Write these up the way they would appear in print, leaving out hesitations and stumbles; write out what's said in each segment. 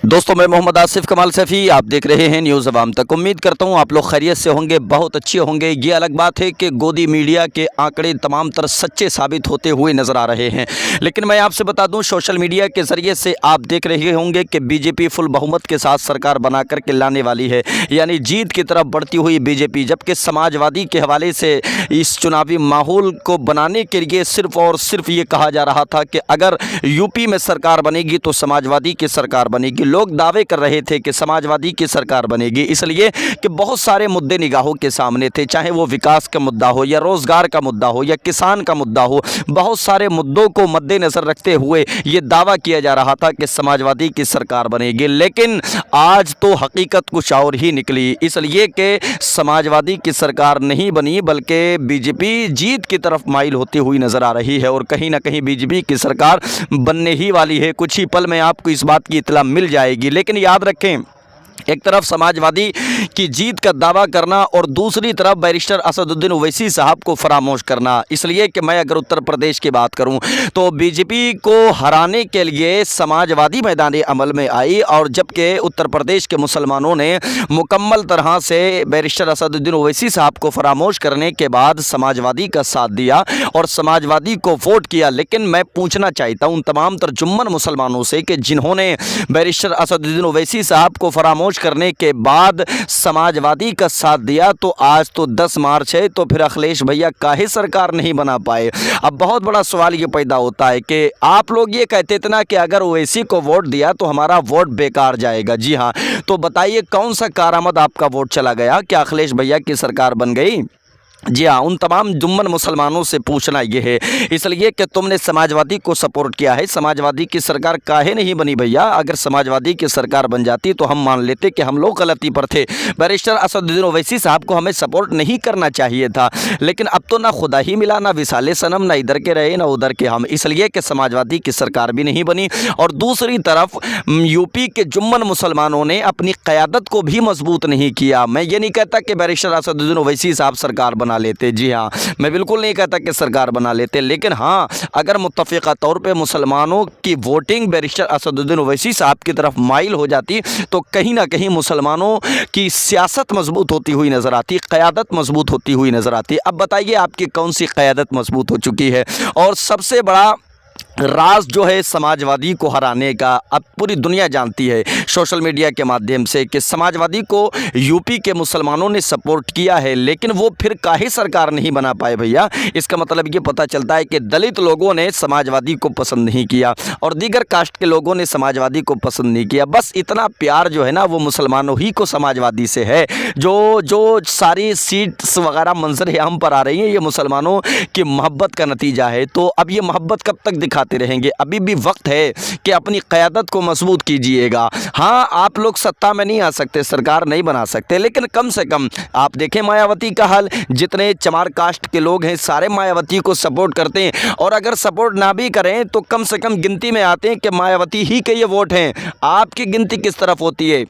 दोस्तों, मैं मोहम्मद आसिफ कमाल सफ़ी, आप देख रहे हैं न्यूज़ अवाम तक। उम्मीद करता हूं आप लोग खैरियत से होंगे, बहुत अच्छे होंगे। ये अलग बात है कि गोदी मीडिया के आंकड़े तमाम तरह सच्चे साबित होते हुए नज़र आ रहे हैं, लेकिन मैं आपसे बता दूं, सोशल मीडिया के ज़रिए से आप देख रहे होंगे कि बीजेपी फुल बहुमत के साथ सरकार बना करके लाने वाली है, यानी जीत की तरफ बढ़ती हुई बीजेपी। जबकि समाजवादी के हवाले से इस चुनावी माहौल को बनाने के लिए सिर्फ और सिर्फ ये कहा जा रहा था कि अगर यूपी में सरकार बनेगी तो समाजवादी की सरकार बनेगी। लोग दावे कर रहे थे कि समाजवादी की सरकार बनेगी, इसलिए कि बहुत सारे मुद्दे निगाहों के सामने थे, चाहे वो विकास का मुद्दा हो या रोज़गार का मुद्दा हो या किसान का मुद्दा हो। बहुत सारे मुद्दों को मद्देनज़र रखते हुए ये दावा किया जा रहा था कि समाजवादी की सरकार बनेगी, लेकिन आज तो हकीकत कुछ और ही निकली। इसलिए कि समाजवादी की सरकार नहीं बनी, बल्कि बीजेपी जीत की तरफ माइल होती हुई नज़र आ रही है और कहीं ना कहीं बीजेपी की सरकार बनने ही वाली है। कुछ ही पल में आपको इस बात की इत्तला मिल जाएगी। लेकिन याद रखें, एक तरफ समाजवादी की जीत का दावा करना और दूसरी तरफ बैरिस्टर असदुद्दीन ओवैसी साहब को फरामोश करना। इसलिए कि मैं अगर उत्तर प्रदेश की बात करूं तो बीजेपी को हराने के लिए समाजवादी मैदान अमल में आई, और जबकि उत्तर प्रदेश के मुसलमानों ने मुकम्मल तरह से बैरिस्टर असदुद्दीन ओवैसी साहब को फरामोश करने के बाद समाजवादी का साथ दिया और समाजवादी को वोट किया। लेकिन मैं पूछना चाहता हूँ तमाम तर्जुम्मन मुसलमानों से कि जिन्होंने बैरिस्टर असदुद्दीन ओवैसी साहब को फरामोश करने के बाद समाजवादी का साथ दिया, तो आज तो 10 मार्च है, तो फिर अखिलेश भैया काहे सरकार नहीं बना पाए। अब बहुत बड़ा सवाल ये पैदा होता है कि आप लोग ये कहते थे ना कि अगर ओवैसी को वोट दिया तो हमारा वोट बेकार जाएगा। जी हाँ, तो बताइए कौन सा कारआमद आपका वोट चला गया? क्या अखिलेश भैया की सरकार बन गई? जी हाँ, उन तमाम जुम्मन मुसलमानों से पूछना ये है, इसलिए कि तुमने समाजवादी को सपोर्ट किया है। समाजवादी की सरकार काहे नहीं बनी भैया? अगर समाजवादी की सरकार बन जाती तो हम मान लेते कि हम लोग गलती पर थे, बैरिस्टर असदुद्दीन ओवैसी साहब को हमें सपोर्ट नहीं करना चाहिए था। लेकिन अब तो ना खुदा ही मिला, ना विसाले सनम, ना इधर के रहे ना उधर के हम, इसलिए कि समाजवादी की सरकार भी नहीं बनी। और दूसरी तरफ यूपी के जुम्मन मुसलमानों ने अपनी क़यादत को भी मजबूत नहीं किया। मैं ये नहीं कहता कि बैरिस्टर असदुद्दीन ओवैसी साहब सरकार बना लेते, जी हाँ, मैं बिल्कुल नहीं कहता कि सरकार बना लेते, लेकिन हाँ, अगर मुत्तफ़िक़ा तौर पे मुसलमानों की वोटिंग बैरिस्टर असदुद्दीन ओवैसी साहब की तरफ माइल हो जाती तो कहीं ना कहीं मुसलमानों की सियासत मजबूत होती हुई नज़र आती, क़यादत मजबूत होती हुई नज़र आती। अब बताइए आपकी कौन सी क़यादत मजबूत हो चुकी है? और सबसे बड़ा राज जो है समाजवादी को हराने का, अब पूरी दुनिया जानती है सोशल मीडिया के माध्यम से कि समाजवादी को यूपी के मुसलमानों ने सपोर्ट किया है, लेकिन वो फिर काहे सरकार नहीं बना पाए भैया? इसका मतलब ये पता चलता है कि दलित लोगों ने समाजवादी को पसंद नहीं किया और दीगर कास्ट के लोगों ने समाजवादी को पसंद नहीं किया। बस इतना प्यार जो है ना वो मुसलमानों ही को समाजवादी से है। जो सारी सीट्स वगैरह मंजर आम पर आ रही हैं, ये मुसलमानों की मोहब्बत का नतीजा है। तो अब ये मोहब्बत कब तक दिखाते रहेंगे? अभी भी वक्त है कि अपनी क़यादत को मजबूत कीजिएगा। हाँ, आप लोग सत्ता में नहीं आ सकते, सरकार नहीं बना सकते, लेकिन कम से कम आप देखें मायावती का हाल। जितने चमार कास्ट के लोग हैं सारे मायावती को सपोर्ट करते हैं, और अगर सपोर्ट ना भी करें तो कम से कम गिनती में आते हैं कि मायावती ही के ये वोट हैं। आपकी गिनती किस तरफ होती है?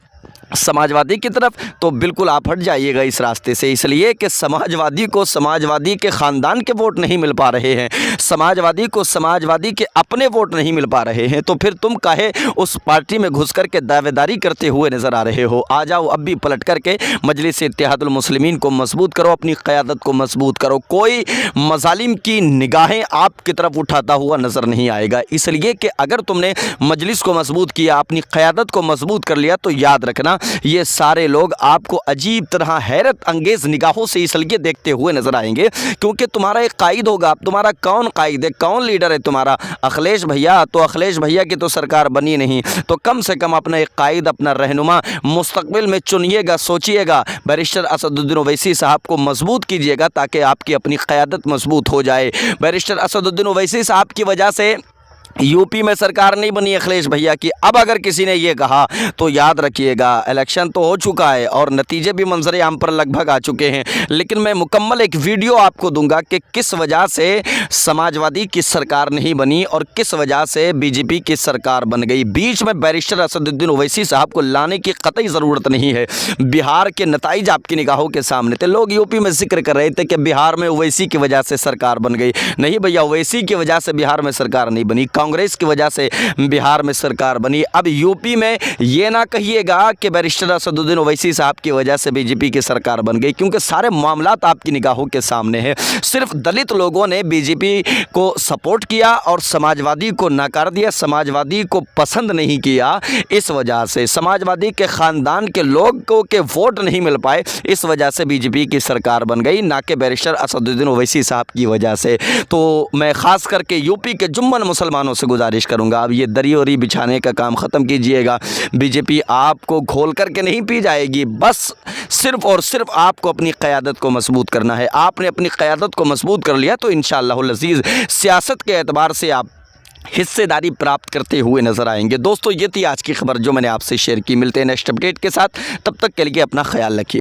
समाजवादी की तरफ। तो बिल्कुल आप हट जाइएगा इस रास्ते से, इसलिए कि समाजवादी को समाजवादी के ख़ानदान के वोट नहीं मिल पा रहे हैं, समाजवादी को समाजवादी के अपने वोट नहीं मिल पा रहे हैं। तो फिर तुम काहे उस पार्टी में घुस कर के दावेदारी करते हुए नज़र आ रहे हो? आ जाओ अब भी पलट करके मजलिस इत्तेहादुल मुस्लिमीन को मजबूत करो, अपनी क़यादत को मजबूत करो। कोई मज़ालिम की निगाहें आपकी तरफ उठाता हुआ नज़र नहीं आएगा, इसलिए कि अगर तुमने मजलिस को मजबूत किया, अपनी क़यादत को मजबूत कर लिया, तो याद रखना ये सारे लोग आपको अजीब तरह हैरत अंगेज निगाहों से इसलिए देखते हुए नजर आएंगे क्योंकि तुम्हारा एक कायद होगा। तुम्हारा कौन कायद है, कौन लीडर है तुम्हारा? अखिलेश भैया। तो अखिलेश भैया की तो सरकार बनी नहीं, तो कम से कम अपना एक कायद, अपना रहनुमा मुस्तकबिल में चुनिएगा, सोचिएगा। बैरिस्टर असदुद्दीन ओवैसी साहब को मजबूत कीजिएगा ताकि आपकी अपनी क़यादत मजबूत हो जाए। बैरिस्टर असदुद्दीन ओवैसी साहब की वजह से यूपी में सरकार नहीं बनी अखिलेश भैया की। अब अगर किसी ने ये कहा तो याद रखिएगा, इलेक्शन तो हो चुका है और नतीजे भी मंजर आम पर लगभग आ चुके हैं, लेकिन मैं मुकम्मल एक वीडियो आपको दूंगा कि किस वजह से समाजवादी की सरकार नहीं बनी और किस वजह से बीजेपी की सरकार बन गई। बीच में बैरिस्टर असदुद्दीन ओवैसी साहब को लाने की कतई ज़रूरत नहीं है। बिहार के नताइज आपकी निगाहों के सामने थे। लोग यूपी में जिक्र कर रहे थे कि बिहार में ओवैसी की वजह से सरकार बन गई। नहीं भैया, ओवैसी की वजह से बिहार में सरकार नहीं बनी। कांग्रेस की वजह से बिहार में सरकार बनी। अब यूपी में ये ना कहिएगा कि बैरिस्टर असदुद्दीन ओवैसी साहब की वजह से बीजेपी की सरकार बन गई, क्योंकि सारे मामलात आपकी निगाहों के सामने हैं। सिर्फ दलित लोगों ने बीजेपी को सपोर्ट किया और समाजवादी को नकार दिया, समाजवादी को पसंद नहीं किया। इस वजह से समाजवादी के ख़ानदान के लोगों के वोट नहीं मिल पाए, इस वजह से बीजेपी की सरकार बन गई, ना कि बैरिस्टर असदुद्दीन ओवैसी साहब की वजह से। तो मैं ख़ास करके यूपी के जुम्मन मुसलमानों से गुजारिश करूंगा, अब ये दरी और बिछाने का काम ख़त्म कीजिएगा। बीजेपी आपको घोल करके नहीं पी जाएगी, बस सिर्फ़ और सिर्फ आपको अपनी क़यादत को मजबूत करना है। आपने अपनी क़यादत को मजबूत कर लिया तो इंशाअल्लाहुल अज़ीज़ सियासत के एतबार से आप हिस्सेदारी प्राप्त करते हुए नज़र आएंगे। दोस्तों, ये थी आज की खबर जो मैंने आपसे शेयर की। मिलते हैं नेक्स्ट अपडेट के साथ, तब तक के लिए अपना ख्याल रखिए।